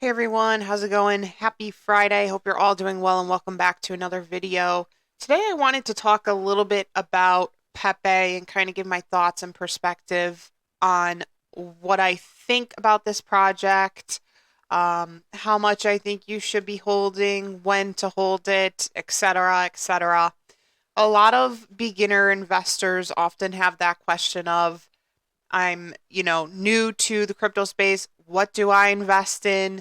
Hey everyone, how's it going? Happy Friday. Hope you're all doing well and welcome back to another video. Today I wanted to talk a little bit about Pepe and kind of give my thoughts and perspective on what I think about this project, how much I think you should be holding, when to hold it, etc., etc. A lot of beginner investors often have that question of, I'm new to the crypto space. What do I invest in?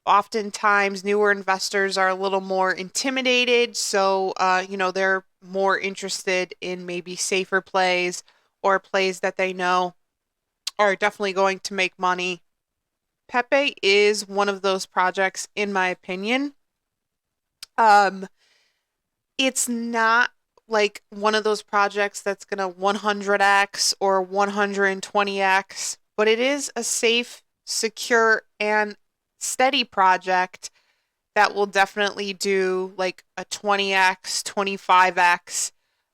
Oftentimes, newer investors are a little more intimidated, so they're more interested in maybe safer plays or plays that they know are definitely going to make money. Pepe is one of those projects, in my opinion. Um, it's not like one of those projects that's gonna 100x or 120x, but it is a safe, secure, and steady project that will definitely do like a 20x, 25x,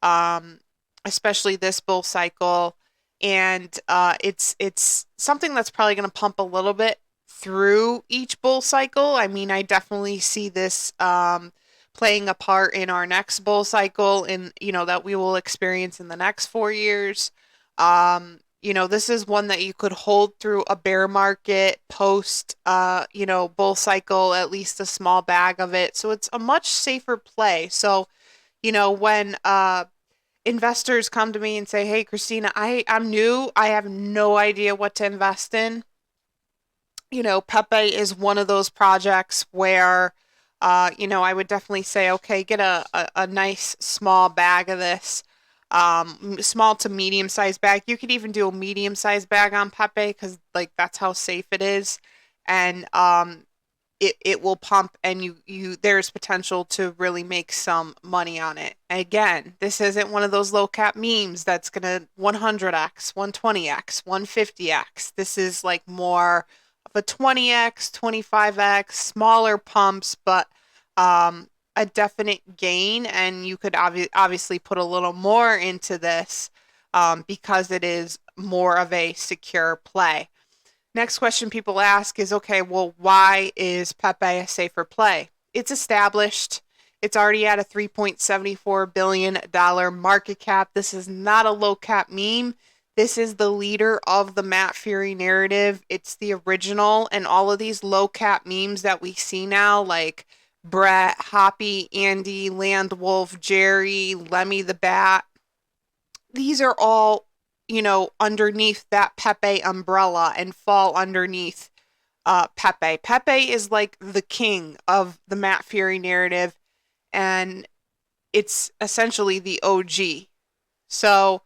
um, especially this bull cycle. And it's something that's probably going to pump a little bit through each bull cycle. I mean, I definitely see this playing a part in our next bull cycle, in that we will experience in the next 4 years. This is one that you could hold through a bear market post, bull cycle, at least a small bag of it. So it's a much safer play. So, when investors come to me and say, "Hey, Christina, I'm new. I have no idea what to invest in." Pepe is one of those projects where, I would definitely say, okay, get a nice small bag of this, small to medium sized bag. You could even do a medium sized bag on Pepe because like that's how safe it is, and it will pump, and you there's potential to really make some money on it. Again, this isn't one of those low cap memes that's gonna 100x, 120x, 150x. This is like more of a 20x, 25x, smaller pumps, but a definite gain. And you could obviously put a little more into this because it is more of a secure play. Next question people ask is, okay, well, why is Pepe a safer play? It's established. It's already at a $3.74 billion market cap. This is not a low cap meme. This is the leader of the Matt Fury narrative. It's the original, and all of these low cap memes that we see now, like Brett, Hoppy, Andy, Landwolf, Jerry, Lemmy the Bat, these are all, underneath that Pepe umbrella and fall underneath Pepe. Pepe is like the king of the Matt Fury narrative, and it's essentially the OG. So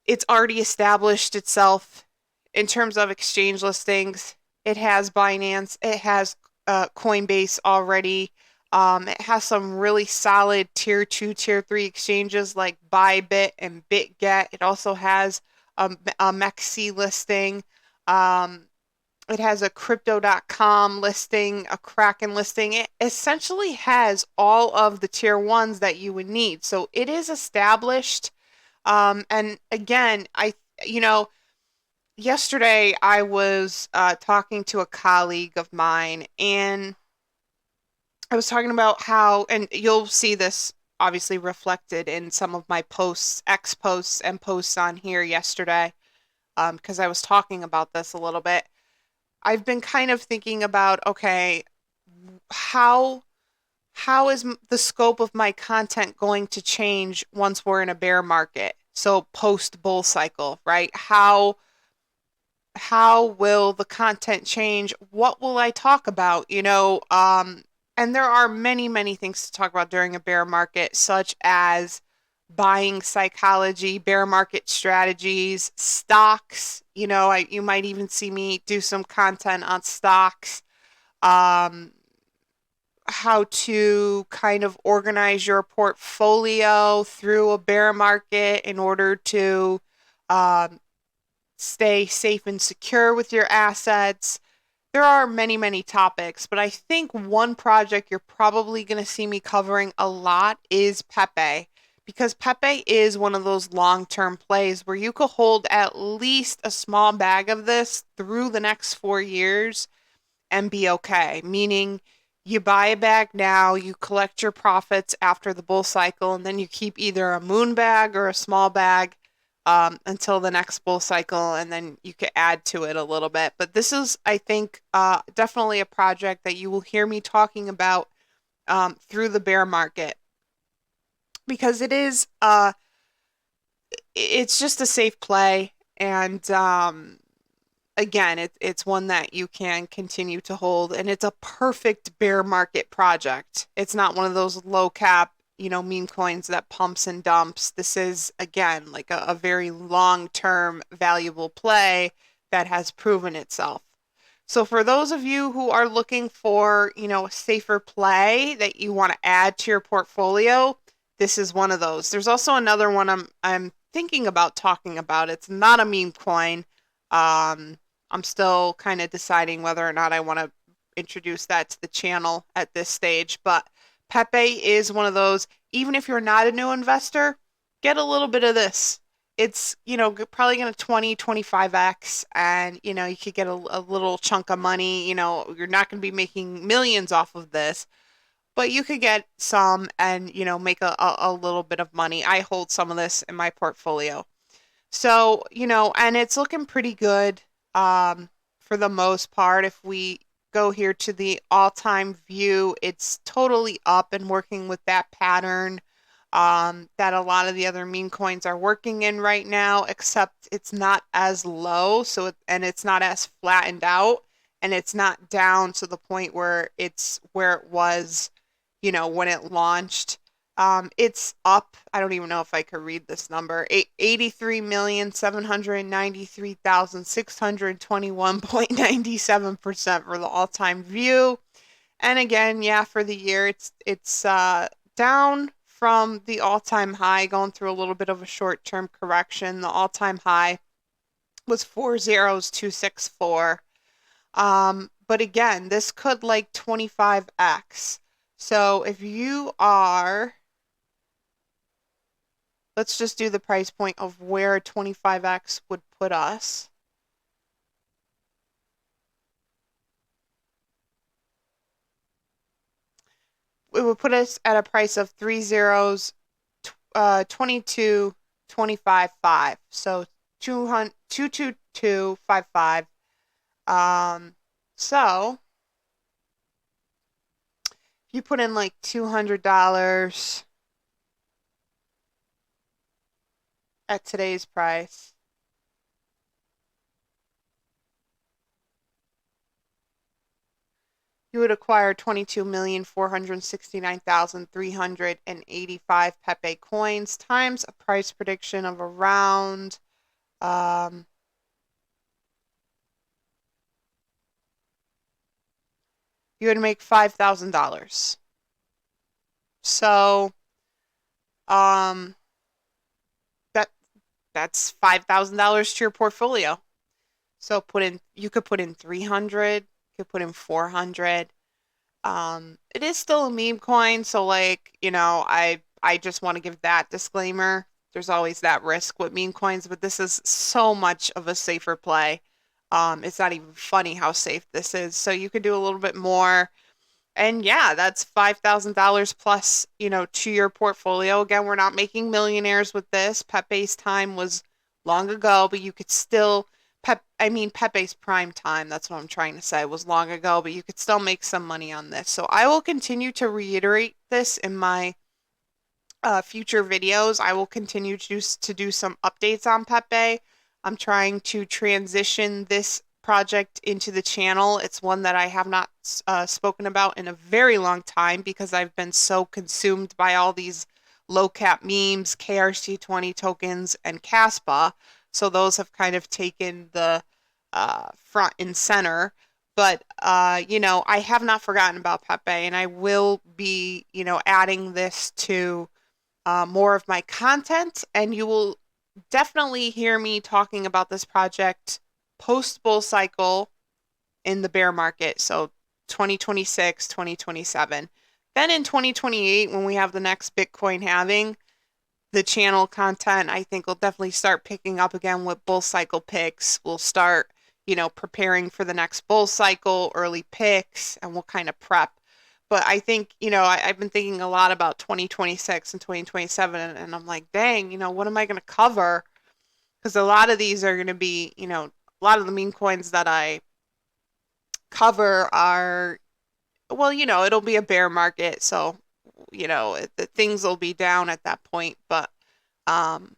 it's already established itself in terms of exchange listings. It has Binance, it has Coinbase already. It has some really solid tier two, tier three exchanges like Bybit and BitGet. It also has a MEXC listing. Um, it has a crypto.com listing, a Kraken listing. It essentially has all of the tier ones that you would need. So it is established. And again, you know, yesterday I was talking to a colleague of mine, and I was talking about how, and you'll see this obviously reflected in some of my posts, X posts, and posts on here yesterday, because I was talking about this a little bit. I've been kind of thinking about, okay, how how is the scope of my content going to change once we're in a bear market? So post bull cycle, right? How will the content change? What will I talk about? And there are many, many things to talk about during a bear market, such as buying psychology, bear market strategies, stocks. You might even see me do some content on stocks. Um, how to kind of organize your portfolio through a bear market in order to um, stay safe and secure with your assets. There are many, many topics, but I think one project you're probably going to see me covering a lot is Pepe, because Pepe is one of those long-term plays where you could hold at least a small bag of this through the next 4 years, and be okay, meaning you buy a bag now, you collect your profits after the bull cycle, and then you keep either a moon bag or a small bag until the next bull cycle, and then you can add to it a little bit. But this is, I think, definitely a project that you will hear me talking about through the bear market because it's just a safe play, and again, it's one that you can continue to hold, and it's a perfect bear market project. It's not one of those low cap, meme coins that pumps and dumps. This is, again, like a very long-term valuable play that has proven itself. So for those of you who are looking for, a safer play that you want to add to your portfolio, this is one of those. There's also another one I'm thinking about talking about. It's not a meme coin. I'm still kind of deciding whether or not I want to introduce that to the channel at this stage, but Pepe is one of those, even if you're not a new investor, get a little bit of this. It's, probably going to 25x, and, you could get a little chunk of money. You're not going to be making millions off of this, but you could get some and, make a little bit of money. I hold some of this in my portfolio. So, and it's looking pretty good for the most part. If we go here to the all-time view, it's totally up and working with that pattern that a lot of the other meme coins are working in right now, except it's not as low, and it's not as flattened out, and it's not down to the point where it's where it was, when it launched. It's up. I don't even know if I could read this number. 83,793,621.97% for the all-time view. And again, yeah, for the year, it's down from the all-time high, going through a little bit of a short-term correction. The all-time high was 40264. But again, this could like 25x. So if you are, let's just do the price point of where 25x would put us. It would put us at a price of 3 zeros, 22,255. So 22255. So if you put in like $200 at today's price, you would acquire 22,469,385 Pepe coins times a price prediction of around you would make $5,000. So that's $5,000 to your portfolio. So you could put in 300, you could put in 400. It is still a meme coin, so like, I just want to give that disclaimer. There's always that risk with meme coins, but this is so much of a safer play. It's not even funny how safe this is. So you could do a little bit more. And yeah, that's $5,000 plus, to your portfolio. Again, we're not making millionaires with this. Pepe's time was long ago, but you could still Pepe's prime time, that's what I'm trying to say, was long ago, but you could still make some money on this. So I will continue to reiterate this in my future videos. I will continue to do some updates on Pepe. I'm trying to transition this project into the channel. It's one that I have not spoken about in a very long time because I've been so consumed by all these low cap memes, KRC20 tokens, and Caspa. So those have kind of taken the front and center. But, I have not forgotten about Pepe, and I will be, adding this to more of my content, and you will definitely hear me talking about this project post bull cycle in the bear market. So 2026, 2027. Then in 2028, when we have the next Bitcoin halving, the channel content, I think, will definitely start picking up again with bull cycle picks. We'll start, preparing for the next bull cycle, early picks, and we'll kind of prep. But I think, I've been thinking a lot about 2026 and 2027, and I'm like, dang, what am I going to cover? Because a lot of these are going to be, a lot of the meme coins that I cover are, well, it'll be a bear market, so, the things will be down at that point. But um,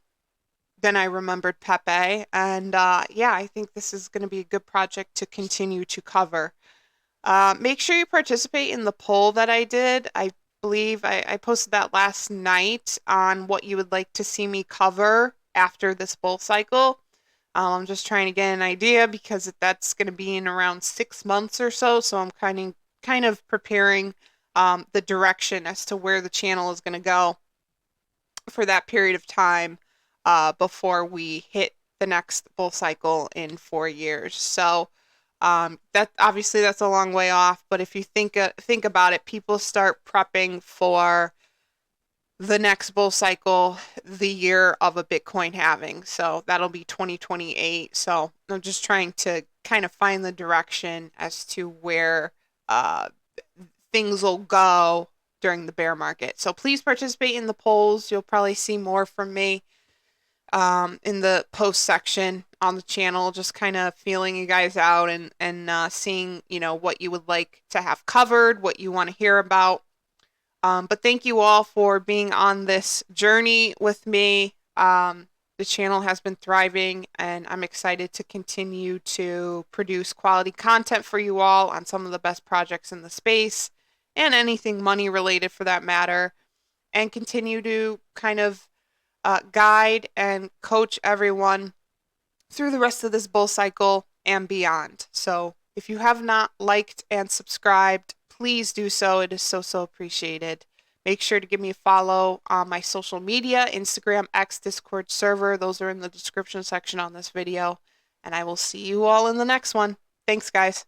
then I remembered Pepe, and yeah, I think this is going to be a good project to continue to cover. Make sure you participate in the poll that I did. I believe I posted that last night on what you would like to see me cover after this bull cycle. I'm just trying to get an idea because that's going to be in around 6 months or so. So I'm kind of preparing the direction as to where the channel is going to go for that period of time before we hit the next bull cycle in 4 years. So that obviously that's a long way off, but if you think about it, people start prepping for the next bull cycle the year of a Bitcoin halving. So that'll be 2028. So I'm just trying to kind of find the direction as to where uh, things will go during the bear market. So please participate in the polls. You'll probably see more from me in the post section on the channel, just kind of feeling you guys out and seeing, what you would like to have covered, what you want to hear about. But thank you all for being on this journey with me. The channel has been thriving, and I'm excited to continue to produce quality content for you all on some of the best projects in the space and anything money related for that matter, and continue to kind of guide and coach everyone through the rest of this bull cycle and beyond. So if you have not liked and subscribed, please do so. It is so, so appreciated. Make sure to give me a follow on my social media, Instagram, X, Discord server. Those are in the description section on this video. And I will see you all in the next one. Thanks, guys.